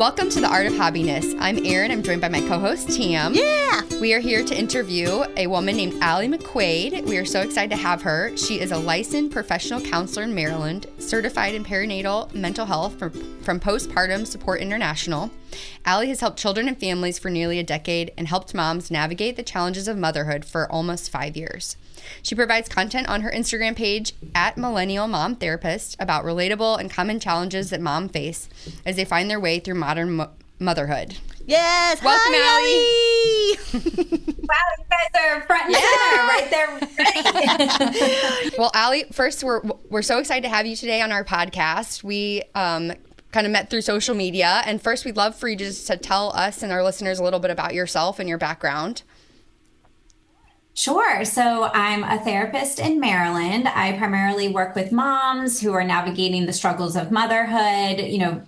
Welcome to the Art of Happiness. I'm Erin. I'm joined by my co-host, Tam. Yeah! We are here to interview a woman named Allie McQuaid. We are so excited to have her. She is a licensed professional counselor in Maryland, certified in perinatal mental health from Postpartum Support International. Allie has helped children and families for nearly a decade and helped moms navigate the challenges of motherhood for almost 5 years. She provides content on her Instagram page at Millennial Mom Therapist about relatable and common challenges that moms face as they find their way through modern motherhood. Yes! Welcome, Allie! Wow, you guys are front and center right there. Ready. Well, Allie, first, we're so excited to have you today on our podcast. We kind of met through social media. And first, we'd love for you just to tell us and our listeners a little bit about yourself and your background. Sure. So I'm a therapist in Maryland. I primarily work with moms who are navigating the struggles of motherhood,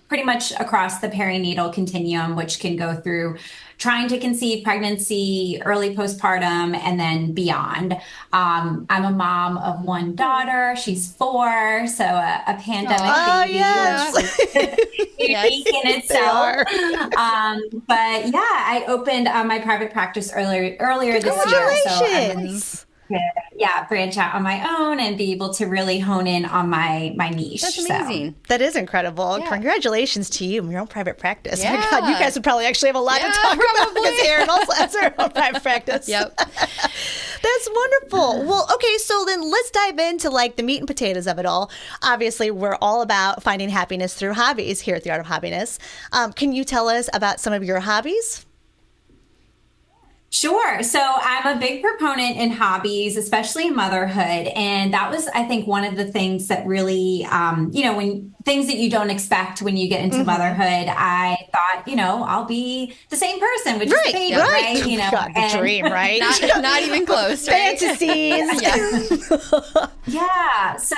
pretty much across the perinatal continuum, which can go through trying to conceive, pregnancy, early postpartum, and then beyond. I'm a mom of one daughter. She's 4, so a pandemic baby, which is unique in itself. But yeah, I opened my private practice earlier this year. So I'm really branch out on my own and be able to really hone in on my niche. That's amazing. So. That is incredible. Yeah. Congratulations to you and your own private practice. Yeah. My God, you guys would probably actually have a lot to talk about because Erin also has her own private practice. Yep. That's wonderful. Well, okay, so then let's dive into the meat and potatoes of it all. Obviously, we're all about finding happiness through hobbies here at the Art of Happiness. Can you tell us about some of your hobbies? Sure. So I'm a big proponent in hobbies, especially in motherhood. And that was, I think, one of the things that really, when things that you don't expect when you get into motherhood, I thought, I'll be the same person, which is the baby, right? God, the dream, right? not even close, right? Fantasies. Yeah. So,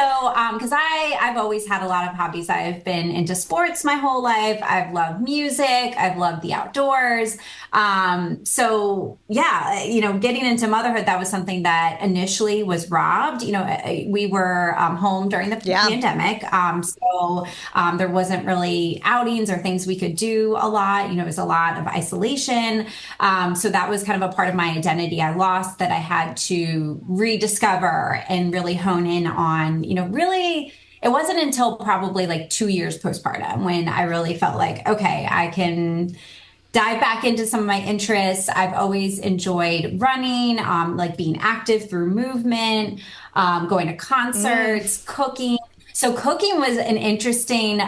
because I've always had a lot of hobbies. I've been into sports my whole life. I've loved music. I've loved the outdoors. Getting into motherhood, that was something that initially was robbed. We were home during the pandemic. So there wasn't really outings or things we could do a lot. It was a lot of isolation. So that was kind of a part of my identity I lost that I had to rediscover and really hone in on, really. It wasn't until probably 2 years postpartum when I really felt like, okay, I can dive back into some of my interests. I've always enjoyed running, being active through movement, going to concerts, cooking. So cooking was an interesting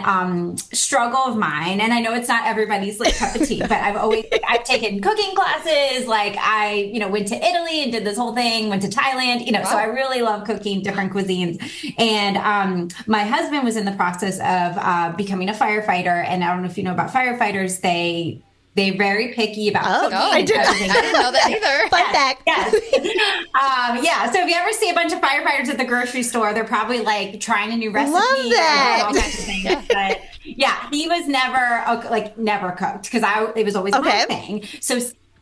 struggle of mine. And I know it's not everybody's cup of tea, but I've taken cooking classes. I went to Italy and did this whole thing, went to Thailand, wow. So I really love cooking different cuisines. And my husband was in the process of becoming a firefighter. And I don't know if you know about firefighters, they're very picky about cooking. I didn't know that either. Fun fact. Yes. So if you ever see a bunch of firefighters at the grocery store, they're probably trying a new recipe. Love that. All kinds of things. But yeah, he was never cooked because it was always my thing. So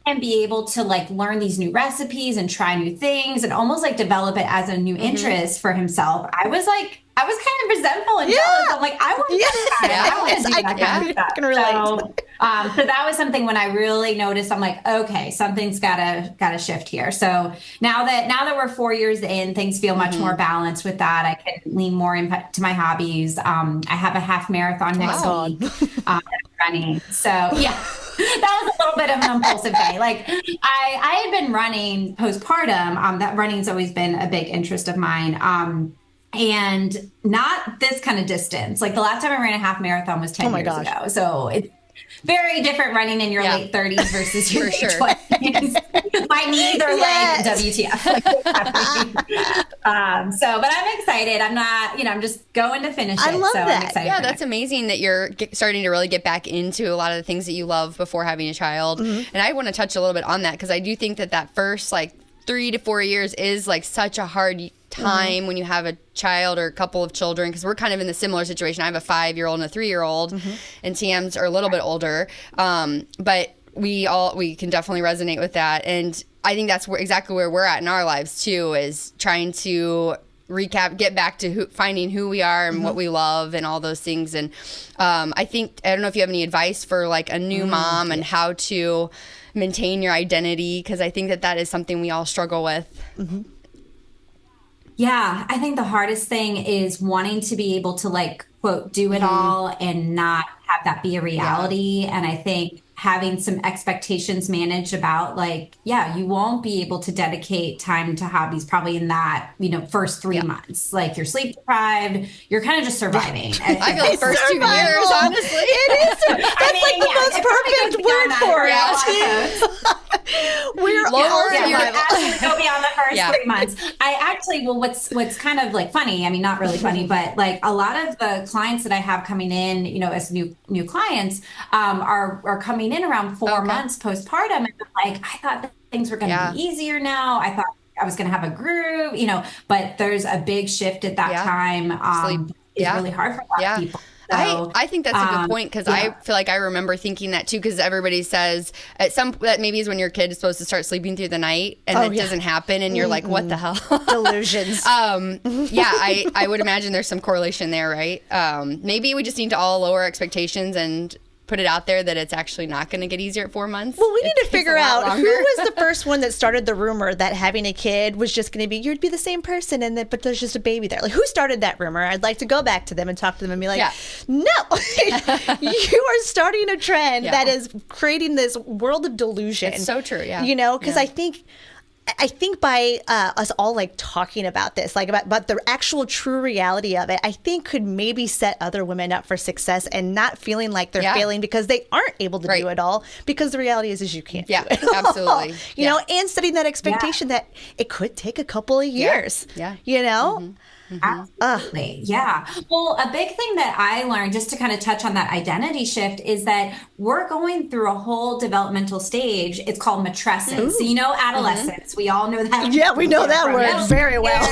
and be able to learn these new recipes and try new things and almost develop it as a new interest for himself. I was kind of resentful and jealous. I'm I want to do that. I want to do that kind of stuff. Can relate. So that was something when I really noticed, I'm okay, something's gotta shift here. So now that we're 4 years in, things feel much more balanced with that. I can lean more into my hobbies. I have a half marathon next week running. So yeah. That was a little bit of an impulsive day. I had been running postpartum. That running's always been a big interest of mine. And not this kind of distance. The last time I ran a half marathon was 10 years ago. So it's very different running in your late 30s versus your late 20s. My knees are WTF. But I'm excited. I'm not, I'm just going to finish it. I love that. I'm excited. Yeah, that's amazing that you're starting to really get back into a lot of the things that you love before having a child. And I want to touch a little bit on that because I do think that first 3 to 4 years is such a hard time when you have a child or a couple of children, because we're kind of in the similar situation. I have a 5-year-old and a 3-year-old, and Tam's are a little bit older, but we can definitely resonate with that. And I think that's exactly where we're at in our lives too, is trying to get back to finding who we are and what we love and all those things. And I don't know if you have any advice for like a new mom and how to maintain your identity, because I think that is something we all struggle with. Yeah, I think the hardest thing is wanting to be able to like, quote, do it all and not have that be a reality. And I think having some expectations managed about like, you won't be able to dedicate time to hobbies probably in that, first 3 months. Like you're sleep deprived, you're kind of just surviving. I feel like first 2 years, honestly. It is. That's the most perfect word for it. We're lower go beyond the first 3 months. I actually, what's kind of like funny, I mean, not really funny, but like a lot of the clients that I have coming in, as new clients, are coming in around 4 months postpartum. And like, I thought that things were going to be easier now. I thought I was going to have a groove, but there's a big shift at that time. It's really hard for a lot of people. So, I think that's a good point, because I feel like I remember thinking that too, because everybody says that maybe is when your kid is supposed to start sleeping through the night and it doesn't happen and you're like, what the hell? Delusions. I would imagine there's some correlation there, right? Maybe we just need to all lower expectations and put it out there that it's actually not going to get easier at 4 months. Well, we need to figure out who was the first one that started the rumor that having a kid was just going to be, you'd be the same person, but there's just a baby there. Like, who started that rumor? I'd like to go back to them and talk to them and be like, no, you are starting a trend that is creating this world of delusion. It's so true, because I think by us all like talking about this, like about the actual true reality of it, I think could maybe set other women up for success and not feeling like they're failing because they aren't able to do it all, because the reality is you can't do it all. Absolutely. And setting that expectation that it could take a couple of years. Absolutely. Well, a big thing that I learned, just to kind of touch on that identity shift, is that we're going through a whole developmental stage. It's called matrescence. So, adolescence. We all know that. Yeah, we know that word very well.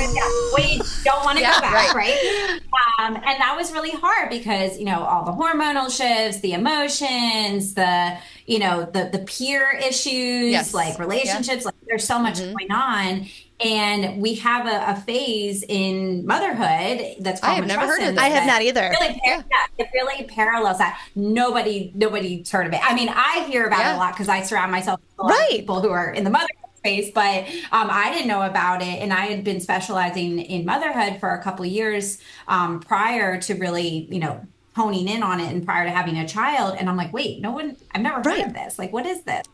We don't want to go back, right? And that was really hard because, all the hormonal shifts, the emotions, the peer issues, like relationships, like there's so much going on. And we have a phase in motherhood that's called matrescence. I have never heard of that. I have not either. It really parallels that. Nobody's heard of it. I mean, I hear about it a lot because I surround myself with a lot of people who are in the motherhood space, but I didn't know about it. And I had been specializing in motherhood for a couple of years prior to really, honing in on it and prior to having a child. And I'm like, wait, I've never heard of this. Like, what is this?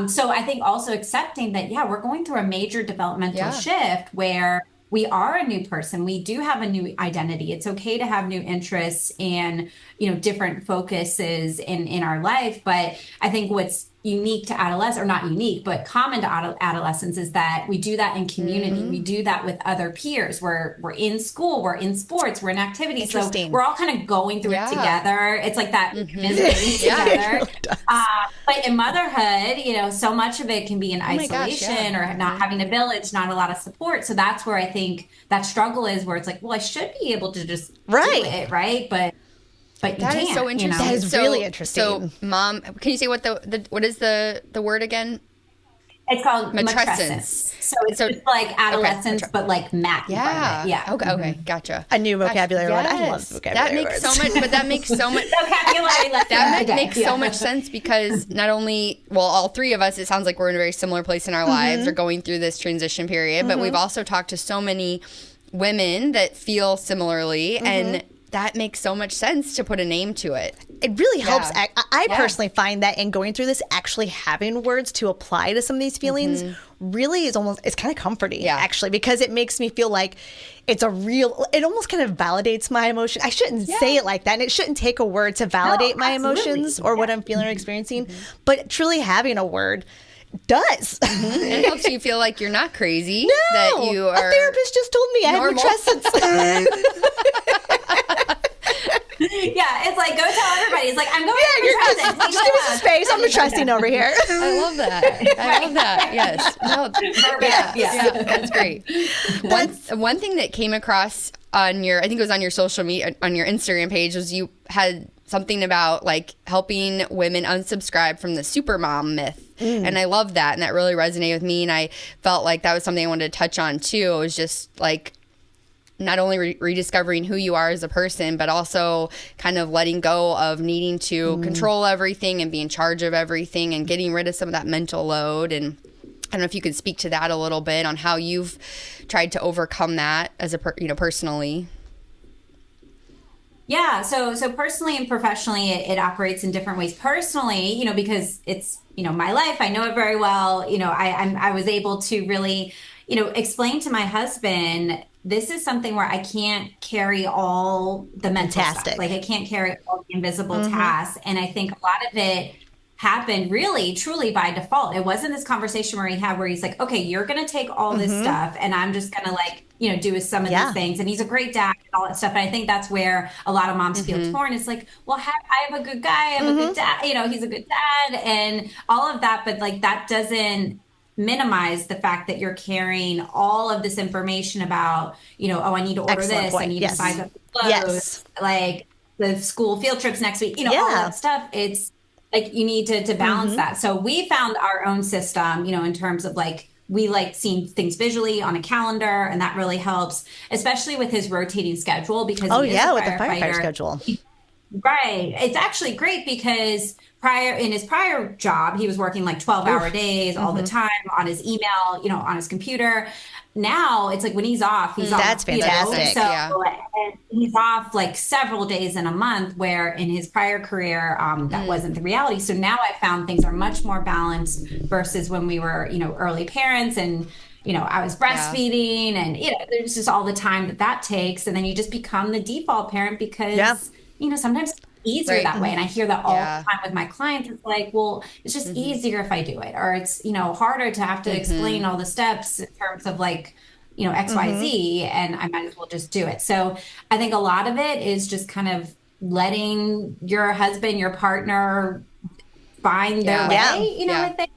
So I think also accepting that, we're going through a major developmental shift where we are a new person. We do have a new identity. It's okay to have new interests and, different focuses in our life. But I think what's unique to adolescence, or not unique, but common to adolescence, is that we do that in community. We do that with other peers. We're in school, we're in sports, we're in activities. So we're all kind of going through it together. It's like that together. But in motherhood, so much of it can be in isolation or not having a village, not a lot of support. So that's where I think that struggle is, where it's like, well, I should be able to just do it, right? But you that can't. Is so interesting. That is really interesting. So, Mom, can you say what what is the word again? It's called matrescence. So it's just like adolescence, but like mat. Okay. Gotcha. A new vocabulary word. I love vocabulary words. That makes so much so much sense, because not only, all three of us, it sounds like we're in a very similar place in our lives, or going through this transition period, but we've also talked to so many women that feel similarly, and that makes so much sense to put a name to it. It really helps. I personally find that in going through this, actually having words to apply to some of these feelings really is it's kind of comforting, actually, because it makes me feel like it almost kind of validates my emotion. I shouldn't say it like that, and it shouldn't take a word to validate my emotions or what I'm feeling or experiencing, but truly having a word does. It helps you feel like you're not crazy. No, that you are. A therapist just told me I have matrescence. It's like, go tell everybody. It's like, I'm going to matrescence. Just give us some space. I'm matrescing over here. I love that. Yes. No, that's great. One thing that came across on I think it was on your social media, on your Instagram page, was you had something about like helping women unsubscribe from the supermom myth. And I love that. And that really resonated with me. And I felt like that was something I wanted to touch on too. It was just like, not only rediscovering who you are as a person, but also kind of letting go of needing to control everything and be in charge of everything and getting rid of some of that mental load. And I don't know if you could speak to that a little bit on how you've tried to overcome that as personally. Yeah. So personally and professionally, it operates in different ways. Personally, because it's, my life, I know it very well. I was able to really, explain to my husband, this is something where I can't carry all the mental stuff. Like I can't carry all the invisible tasks. And I think a lot of it happened really, truly by default. It wasn't this conversation where he's like, okay, you're going to take all this stuff and I'm just going to do some of these things. And he's a great dad and all that stuff. And I think that's where a lot of moms feel torn. It's like, well, I have a good guy. I have a good dad. He's a good dad and all of that. But like, that doesn't minimize the fact that you're carrying all of this information about, oh, I need to order this. I need to buy the clothes, like the school field trips next week, all that stuff. It's like, you need to balance that. So we found our own system, in terms of like, we like seeing things visually on a calendar, and that really helps, especially with his rotating schedule because with the firefighter schedule. Right. It's actually great because in his prior job, he was working like 12-hour days all the time on his email, on his computer. Now it's like when he's off, he's off. That's fantastic. And he's off like several days in a month, where in his prior career, that wasn't the reality. So now I found things are much more balanced versus when we were, early parents and, I was breastfeeding and, there's just all the time that takes. And then you just become the default parent because, sometimes it's easier that way. And I hear that all the time with my clients. It's like, well, it's just easier if I do it. Or it's, harder to have to explain all the steps in terms of like, X, Y, Z, and I might as well just do it. So I think a lot of it is just kind of letting your husband, your partner find their way, with it.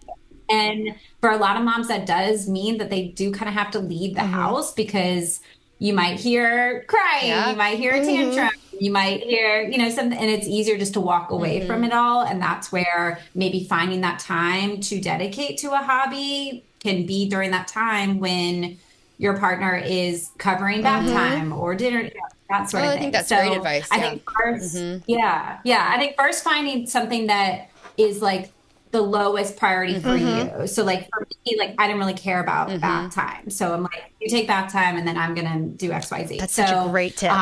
And for a lot of moms, that does mean that they do kind of have to leave the house because you might hear crying, you might hear a tantrum, you might hear, something, and it's easier just to walk away from it all. And that's where maybe finding that time to dedicate to a hobby can be during that time when your partner is covering bath time or dinner, that sort of thing. I think that's great advice. I think first, I think first finding something that is like the lowest priority for you. So like for me, like I didn't really care about bath time. So I'm like, you take bath time and then I'm going to do X, Y, Z. That's such a great tip.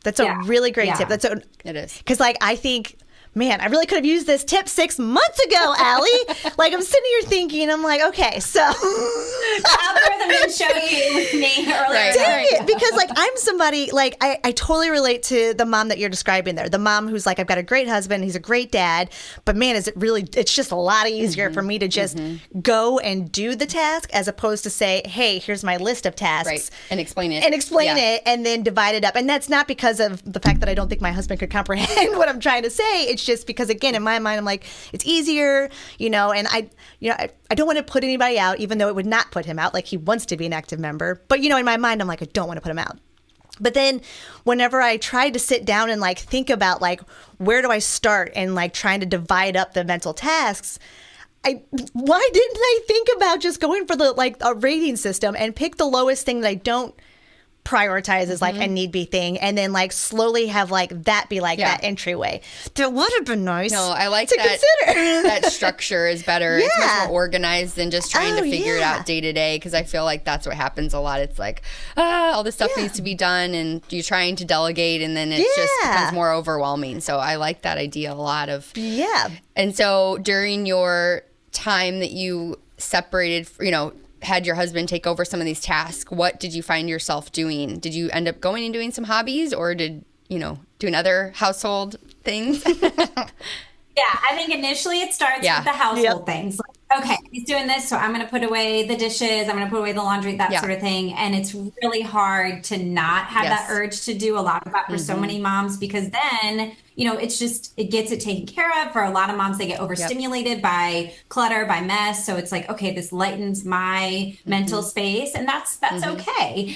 That's a really great tip. It is. Because like, I think, man, I really could have used this tip 6 months ago, Allie. Like I'm sitting here thinking, I'm like, okay, so the algorithm didn't show you with me earlier. Dang it, because like I'm somebody like I totally relate to the mom that you're describing there. The mom who's like, I've got a great husband, he's a great dad, but man, it's just a lot easier for me to just go and do the task as opposed to say, hey, here's my list of tasks. And explain it. And then divide it up. And that's not because of the fact that I don't think my husband could comprehend what I'm trying to say. It's just because, again, in my mind, I'm like, it's easier, and I don't want to put anybody out, even though it would not put him out. Like he wants to be an active member. But, in my mind, I'm like, I don't want to put him out. But then whenever I tried to sit down and like think about like, where do I start and like trying to divide up the mental tasks, why didn't I think about just going for a rating system and pick the lowest thing that I don't prioritize as like a need be thing, and then like slowly have like that be like that entryway. That would have been nice. No, I like to that. Consider. That structure is better. It's much more organized than just trying to figure it out day to day. Because I feel like that's what happens a lot. It's like all this stuff needs to be done, and you're trying to delegate, and then it just becomes more overwhelming. So I like that idea a lot of And so during your time that you separated, had your husband take over some of these tasks, what did you find yourself doing? Did you end up going and doing some hobbies, or doing other household things? I think initially it starts with the household things. Like, okay, he's doing this, so I'm going to put away the dishes, I'm going to put away the laundry, that sort of thing. And it's really hard to not have that urge to do a lot of that for so many moms, because then it's just, it gets it taken care of. For a lot of moms, they get overstimulated by clutter, by mess. So it's like, okay, this lightens my mental space, and that's okay,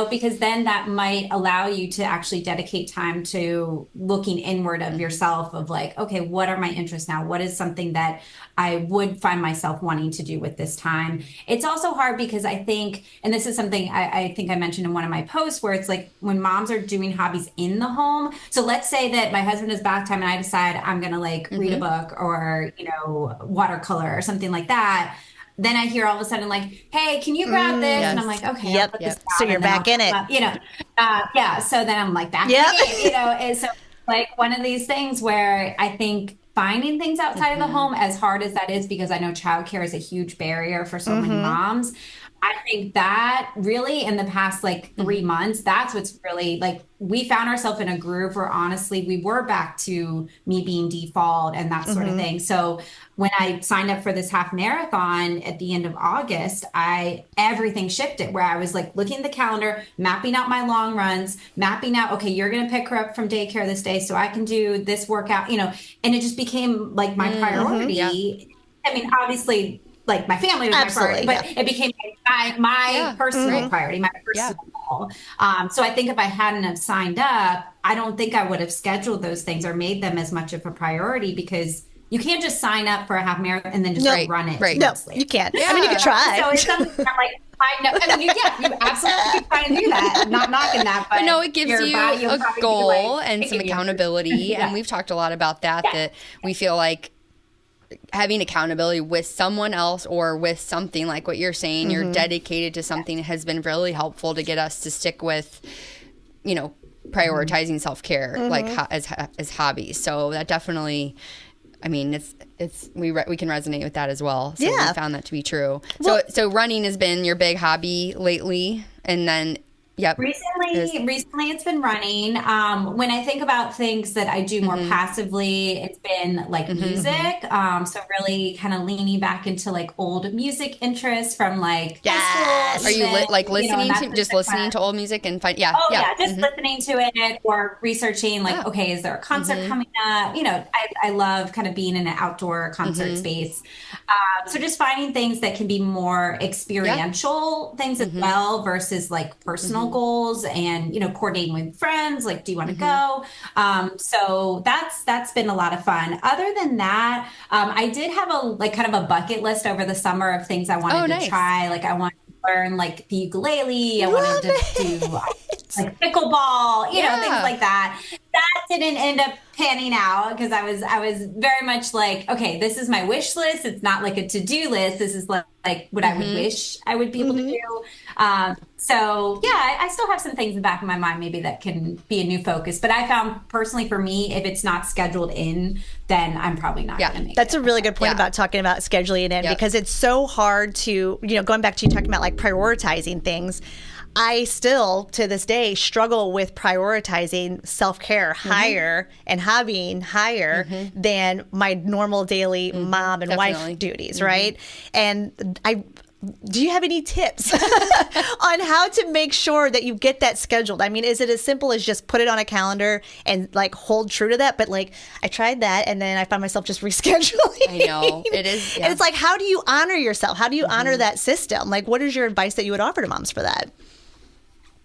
because then that might allow you to actually dedicate time to looking inward of yourself, of like, okay, what are my interests now? What is something that I would find myself wanting to do with this time? It's also hard because I think, and this is something I think I mentioned in one of my posts, where it's like when moms are doing hobbies in the home. So let's say that my husband is bath time and I decide I'm going to like read a book or, watercolor or something like that. Then I hear all of a sudden like, hey, can you grab this? Yes. And I'm like, okay, I'll put this down, So you're back in it. So then I'm like back in it, and so like one of these things where I think finding things outside of the home, as hard as that is, because I know childcare is a huge barrier for so many moms. I think that really in the past like 3 months, that's what's really like, we found ourselves in a groove where honestly, we were back to me being default and that sort of thing. So when I signed up for this half marathon at the end of August, everything shifted, where I was like looking at the calendar, mapping out my long runs, mapping out, okay, you're going to pick her up from daycare this day so I can do this workout, and it just became like my priority. I mean, obviously, like my family was my priority, but it became my personal priority, my personal goal. So I think if I hadn't have signed up, I don't think I would have scheduled those things or made them as much of a priority, because you can't just sign up for a half marathon and then just run it. Right. No, you can't. I mean, you could try. So it's something that, like, I know. I mean, you absolutely could try and do that. I'm not knocking that, but no, it gives you a goal and some accountability. And we've talked a lot about that, that we feel like having accountability with someone else or with something like what you're saying, you're dedicated to something, has been really helpful to get us to stick with, prioritizing self-care, like as hobbies. So that definitely, I mean, we can resonate with that as well. So we found that to be true. Well, so running has been your big hobby lately, and then Recently it's been running. When I think about things that I do more passively, it's been like music. So really kind of leaning back into like old music interests from like high school. Are you listening to old music and find just listening to it or researching like, okay, is there a concert coming up? I love kind of being in an outdoor concert space. So just finding things that can be more experiential things as well, versus like personal goals, and coordinating with friends, like, do you want to go? So that's been a lot of fun. Other than that, I did have a kind of a bucket list over the summer of things I wanted to try. Like I wanted to learn like the ukulele. I wanted to do like pickleball, things like that. That didn't end up panning out because I was very much like, okay, this is my wish list. It's not like a to-do list. This is like what I would wish I would be able to do. So yeah, I still have some things in the back of my mind maybe that can be a new focus. But I found personally for me, if it's not scheduled in, then I'm probably not going to make it. That's a really good point about talking about scheduling it in, because it's so hard to, going back to you talking about like prioritizing things. I still, to this day, struggle with prioritizing self-care higher and hobbying higher than my normal daily mom and wife duties, right? And do you have any tips on how to make sure that you get that scheduled? I mean, is it as simple as just put it on a calendar and like hold true to that? But like, I tried that and then I found myself just rescheduling. I know. It is. Yeah. And it's like, how do you honor yourself? How do you honor that system? Like, what is your advice that you would offer to moms for that?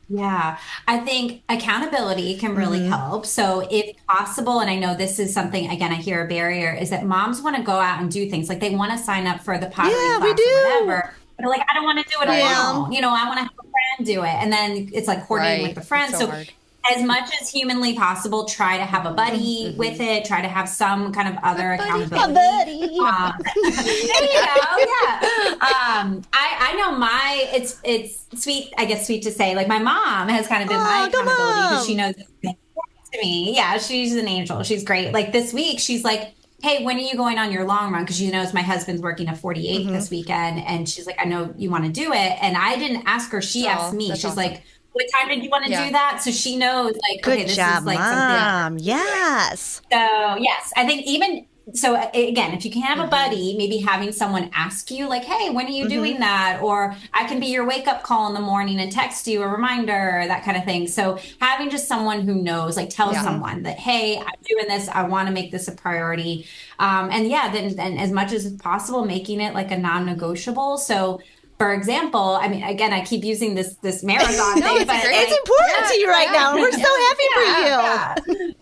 Yeah, I think accountability can really help. So if possible, and I know this is something, again, I hear a barrier, is that moms want to go out and do things. Like they want to sign up for the pottery class or whatever. But like, I don't want to do it alone. I want to have a friend do it. And then it's like coordinating with the friend. So as much as humanly possible, try to have a buddy with it. Try to have some kind of other accountability. There you go. I know it's sweet. I guess sweet to say. Like my mom has kind of been my accountability because she knows to me. Yeah, she's an angel. She's great. Like this week, she's like, hey, when are you going on your long run? Because she knows my husband's working a 48 this weekend. And she's like, I know you want to do it. And I didn't ask her. She asked me. She's like, what time did you want to do that? So she knows, like, good okay, this job, is like Mom. something. Yes. So yes, I think even so again, if you can have a buddy, maybe having someone ask you like, hey, when are you doing that? Or I can be your wake up call in the morning and text you a reminder, that kind of thing. So having just someone who knows, like tell someone that, hey, I'm doing this. I want to make this a priority. Then as much as possible, making it like a non-negotiable. So for example, I mean, again, I keep using this marathon thing, but it's important to you right now. We're so happy for you.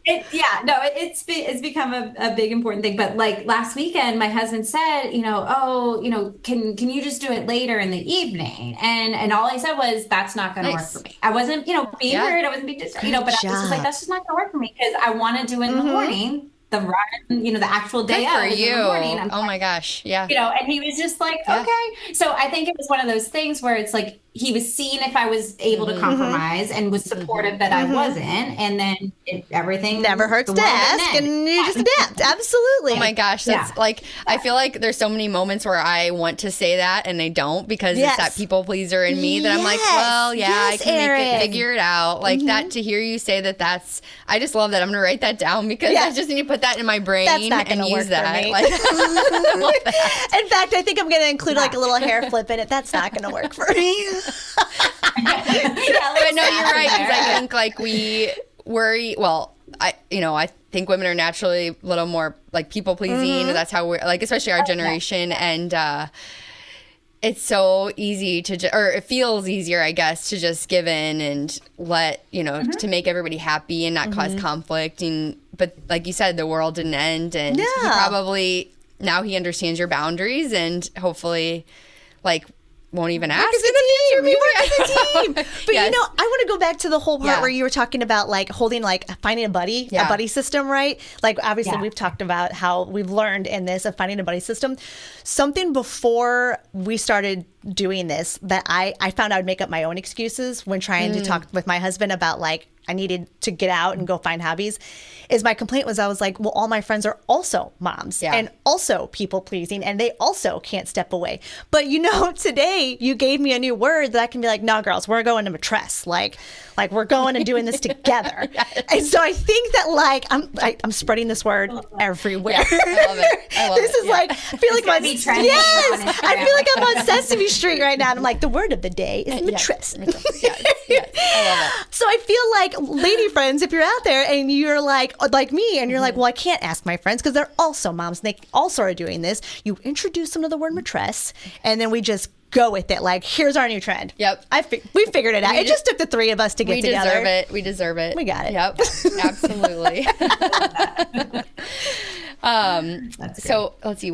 It's become a big important thing. But like last weekend, my husband said, can you just do it later in the evening? And all I said was, that's not going to work for me. I wasn't, being weird. I wasn't being, but I was just like, that's just not going to work for me because I want to do it in the morning. The run, the actual day of in the morning. Oh my gosh. Yeah. And he was just like, okay. So I think it was one of those things where it's like, he was seeing if I was able to compromise and was supportive that I wasn't. And then everything never hurts to ask and you just adapt. Absolutely. Oh my gosh. That's like, I feel like there's so many moments where I want to say that and I don't because it's that people pleaser in me that I'm like, well, I can figure it out. Like that, to hear you say that's, I just love that. I'm going to write that down because I just need to put that in my brain and use that. Like, I love that. In fact, I think I'm going to include like a little hair flip in it. That's not going to work for me. But no, you're right, because I think like we worry. Well, I think women are naturally a little more like people pleasing. That's how we're like, especially our generation, and it's so easy or it feels easier, I guess, to just give in and let to make everybody happy and not cause conflict. But like you said, the world didn't end, and he probably now he understands your boundaries, and hopefully, like, won't even ask. We work as a team. But I want to go back to the whole part where you were talking about like finding a buddy system, right? Like obviously we've talked about how we've learned in this of finding a buddy system. Something before we started doing this that I found I would make up my own excuses when trying to talk with my husband about like I needed to get out and go find hobbies, is my complaint was I was like, well, all my friends are also moms and also people pleasing and they also can't step away. But today you gave me a new word that I can be like, no, girls, we're going to Matrescence. Like we're going and doing this together. And so I think that like I'm spreading this word everywhere. Yes, I love it. This is like, I feel like I feel like I'm on Sesame Street right now. And I'm like, the word of the day is Matrescence. Yes, I love it. So I feel like, lady friends, if you're out there and you're like me, and you're like, well, I can't ask my friends because they're also moms and they also are doing this. You introduce them to the word Matrescence, and then we just go with it. Like, here's our new trend. Yep. We figured it out. It just took the three of us to get together. We deserve it. We got it. Yep. Absolutely. So let's see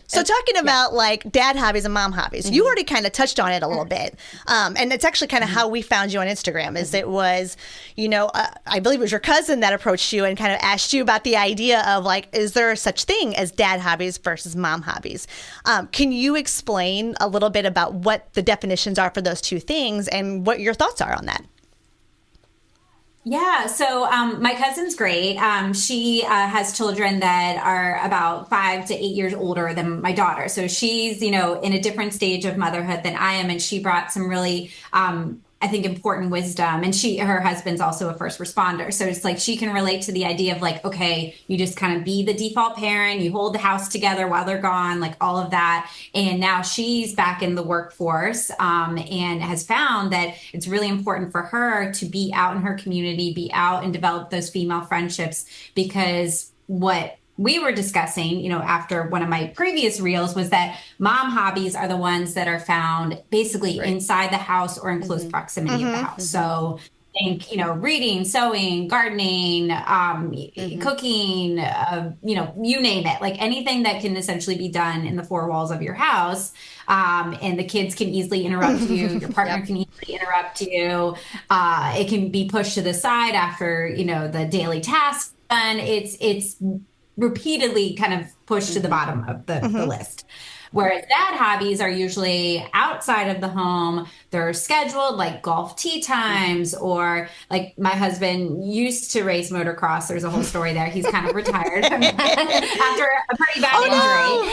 So talking about like dad hobbies and mom hobbies, you already kind of touched on it a little bit. And it's actually kind of how we found you on Instagram is it was, I believe it was your cousin that approached you and kind of asked you about the idea of like, is there such thing as dad hobbies versus mom hobbies? Can you explain a little bit about what the definitions are for those two things and what your thoughts are on that? Yeah, so my cousin's great. She has children that are about 5 to 8 years older than my daughter. So she's, in a different stage of motherhood than I am. And she brought some really, I think, important wisdom. And her husband's also a first responder. So it's like she can relate to the idea of like, okay, you just kind of be the default parent, you hold the house together while they're gone, like all of that. And now she's back in the workforce and has found that it's really important for her to be out in her community, be out and develop those female friendships, because what we were discussing, after one of my previous reels was that mom hobbies are the ones that are found basically inside the house or in close proximity of the house. So think, reading, sewing, gardening, cooking, you name it, like anything that can essentially be done in the four walls of your house. And the kids can easily interrupt you. Your partner can easily interrupt you. It can be pushed to the side after, the daily tasks done. It's repeatedly kind of pushed to the bottom of the list. Whereas dad hobbies are usually outside of the home. They're scheduled, like golf tee times, or like my husband used to race motocross. There's a whole story there. He's kind of retired after a pretty bad injury.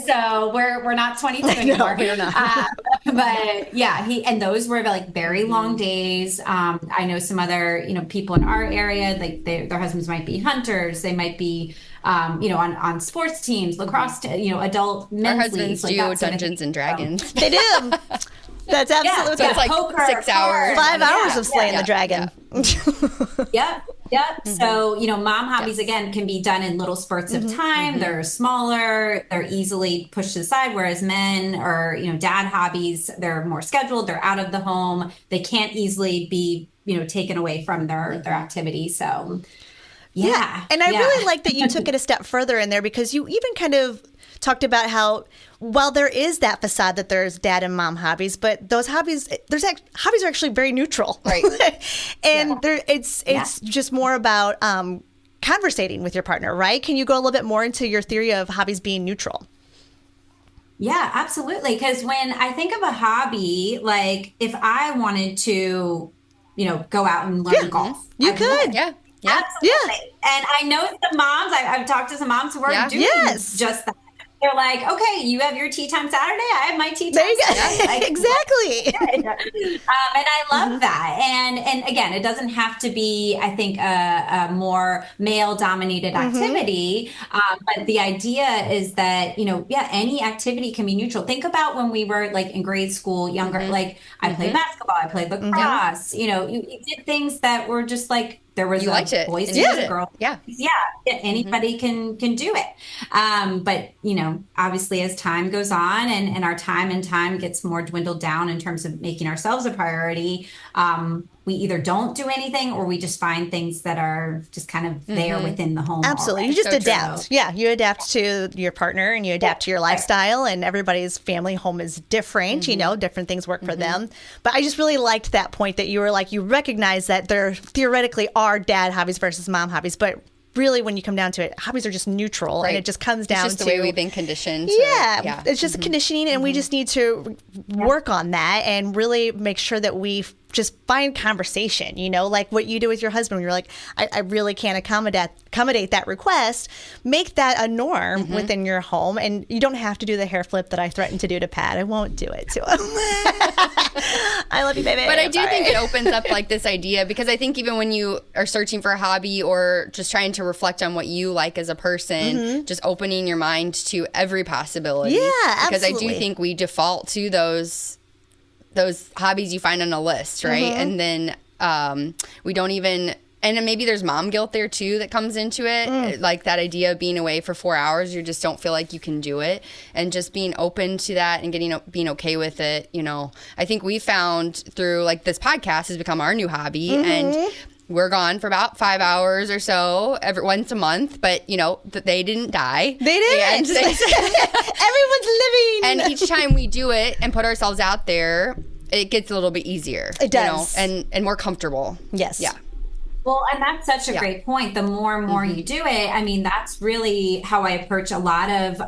So we're not 22 anymore. No, we're not. But yeah, and those were like very long days. I know some other, people in our area, like their husbands might be hunters. They might be, on sports teams, lacrosse, adult men's Our husbands leagues, do Dungeons and Dragons. They do. That's absolutely. So it's like poker, 6 hours. 5 hours of slaying the dragon. Yep. So, mom hobbies, again, can be done in little spurts of time. They're smaller. They're easily pushed to the side. Whereas men or, dad hobbies, they're more scheduled. They're out of the home. They can't easily be, taken away from their activity. So, yeah. And I really like that you took it a step further in there, because you even kind of talked about how, while there is that facade that there's dad and mom hobbies, but those hobbies, hobbies are actually very neutral, right? And it's just more about conversating with your partner, right? Can you go a little bit more into your theory of hobbies being neutral? Yeah, absolutely. Because when I think of a hobby, like if I wanted to, go out and learn golf, you could. Yeah. Absolutely. And I know some moms, I've talked to some moms who are doing just that. They're like, okay, you have your tea time Saturday. I have my tea time Saturday. Like, exactly. And I love that. And again, it doesn't have to be, I think, a more male-dominated activity. But the idea is that, any activity can be neutral. Think about when we were like in grade school, younger, like I played basketball, I played lacrosse. You did things that were just like, there was boys and girls. Yeah. Anybody can do it. But, obviously as time goes on and our time gets more dwindled down in terms of making ourselves a priority, we either don't do anything or we just find things that are just kind of there within the home. Absolutely. Already. You just adapt. Yeah. You adapt to your partner and you adapt to your lifestyle, and everybody's family home is different, different things work for them. But I just really liked that point that you were like, you recognize that there theoretically are dad hobbies versus mom hobbies, but really when you come down to it, hobbies are just neutral, and it just comes down to the way we've been conditioned. It's just conditioning, and we just need to work on that and really make sure that we just find conversation, like what you do with your husband. You're like, I really can't accommodate that request. Make that a norm within your home, and you don't have to do the hair flip that I threatened to do to Pat. I won't do it to him. I love you, baby. But I do think it opens up like this idea, because I think even when you are searching for a hobby or just trying to reflect on what you like as a person, just opening your mind to every possibility. Yeah, absolutely. Because I do think we default to those hobbies you find on a list, right? And then we don't even, and maybe there's mom guilt there too that comes into it. Like that idea of being away for 4 hours, you just don't feel like you can do it. And just being open to that and being okay with it, I think we found through like this podcast has become our new hobby. And we're gone for about 5 hours or so once a month, but they didn't die. They didn't. Everyone's living. And each time we do it and put ourselves out there, it gets a little bit easier. It does. And more comfortable. Yes. Yeah. Well, and that's such a great point. The more and more you do it, I mean, that's really how I approach a lot of,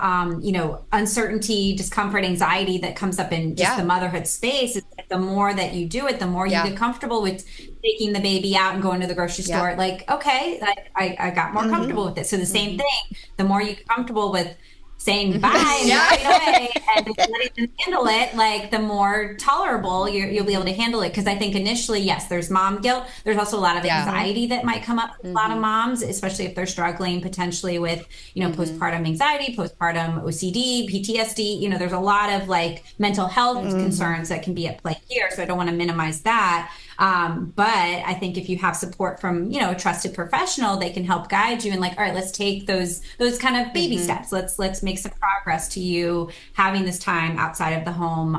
uncertainty, discomfort, anxiety that comes up in just the motherhood space. It's like the more that you do it, the more you get comfortable with taking the baby out and going to the grocery store. Like, okay, I got more comfortable with it. So the same thing, the more you get comfortable with saying bye and driving away and letting them handle it, like the more tolerable you'll be able to handle it. Because I think initially, yes, there's mom guilt. There's also a lot of anxiety that might come up with a lot of moms, especially if they're struggling potentially with, postpartum anxiety, postpartum OCD, PTSD. There's a lot of like mental health concerns that can be at play here. So I don't want to minimize that. But I think if you have support from, a trusted professional, they can help guide you and like, all right, let's take those kind of baby steps. Let's make some progress to you having this time outside of the home.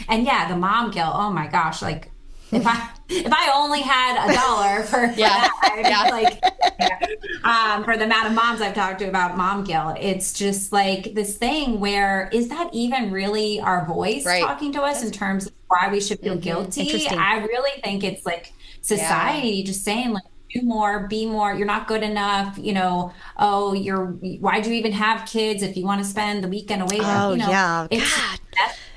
And the mom guilt. Oh my gosh. Like if I only had $1 for that, I'd be like, for the amount of moms I've talked to about mom guilt, it's just like this thing where, is that even really our voice talking to us in terms of why we should feel guilty? I really think it's like society just saying like, do more, be more, you're not good enough, why'd you even have kids if you want to spend the weekend away?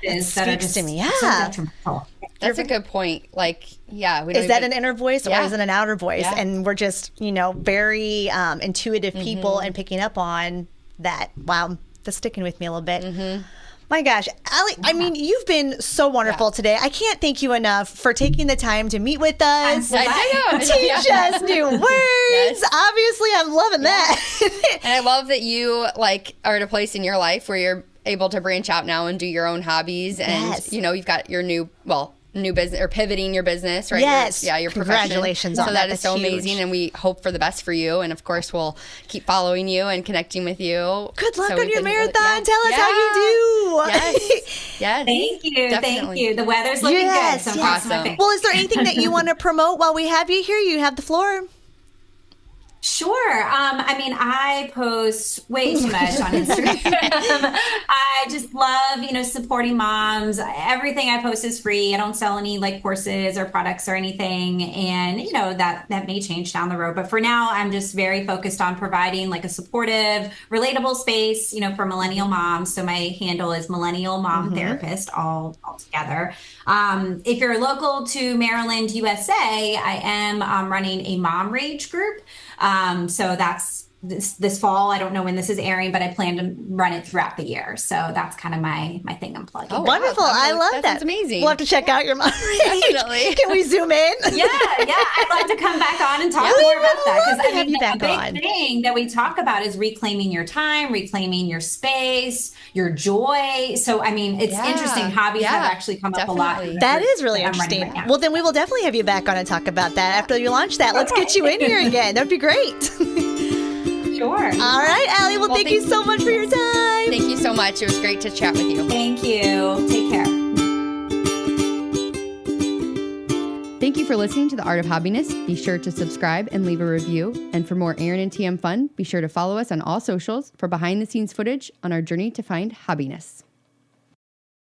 It speaks to me. So detrimental. That's a good point. Like, is that an inner voice or is it an outer voice? Yeah. And we're just, very intuitive people and picking up on that. Wow, that's sticking with me a little bit. My gosh, Allie, I mean, you've been so wonderful today. I can't thank you enough for taking the time to meet with us. I know. Teach us new words. Yes. Obviously, I'm loving that. And I love that you are at a place in your life where you're able to branch out now and do your own hobbies. And, you've got your new business, or pivoting your business, right? Yes. Your Congratulations profession. on that. So that is so huge. amazing, and we hope for the best for you. And of course, we'll keep following you and connecting with you. Good luck on your marathon. Tell us how you do. Yes. Thank you. Definitely. Thank you. The weather's looking good. So awesome. Well, is there anything that you want to promote while we have you here? You have the floor. Sure. I mean, I post way too much on Instagram. I just love, supporting moms. Everything I post is free. I don't sell any courses or products or anything. And, that may change down the road. But for now, I'm just very focused on providing a supportive, relatable space, for millennial moms. So my handle is Millennial Mom Therapist all together. If you're local to Maryland, USA, I am running a mom rage group. So that's this fall. I don't know when this is airing, but I plan to run it throughout the year. So that's kind of my thing I'm plugging. Oh, wonderful. I love that. That's amazing. We'll have to check out your mom rage. Definitely. Can we zoom in? Yeah. I'd love to come back on and talk more about that. Because a big thing that we talk about is reclaiming your time, reclaiming your space, your joy. So, it's interesting. Hobbies have actually come up a lot. That is really interesting. Well, then we will definitely have you back on and talk about that after you launch that. Let's get you in here again. That'd be great. Sure. All right, Allie. Well, thank you so much for your time. Thank you so much. It was great to chat with you. Thank you. Take care. Thank you for listening to The Art of Hobbiness. Be sure to subscribe and leave a review. And for more Erin and Tam fun, be sure to follow us on all socials for behind-the-scenes footage on our journey to find hobbiness.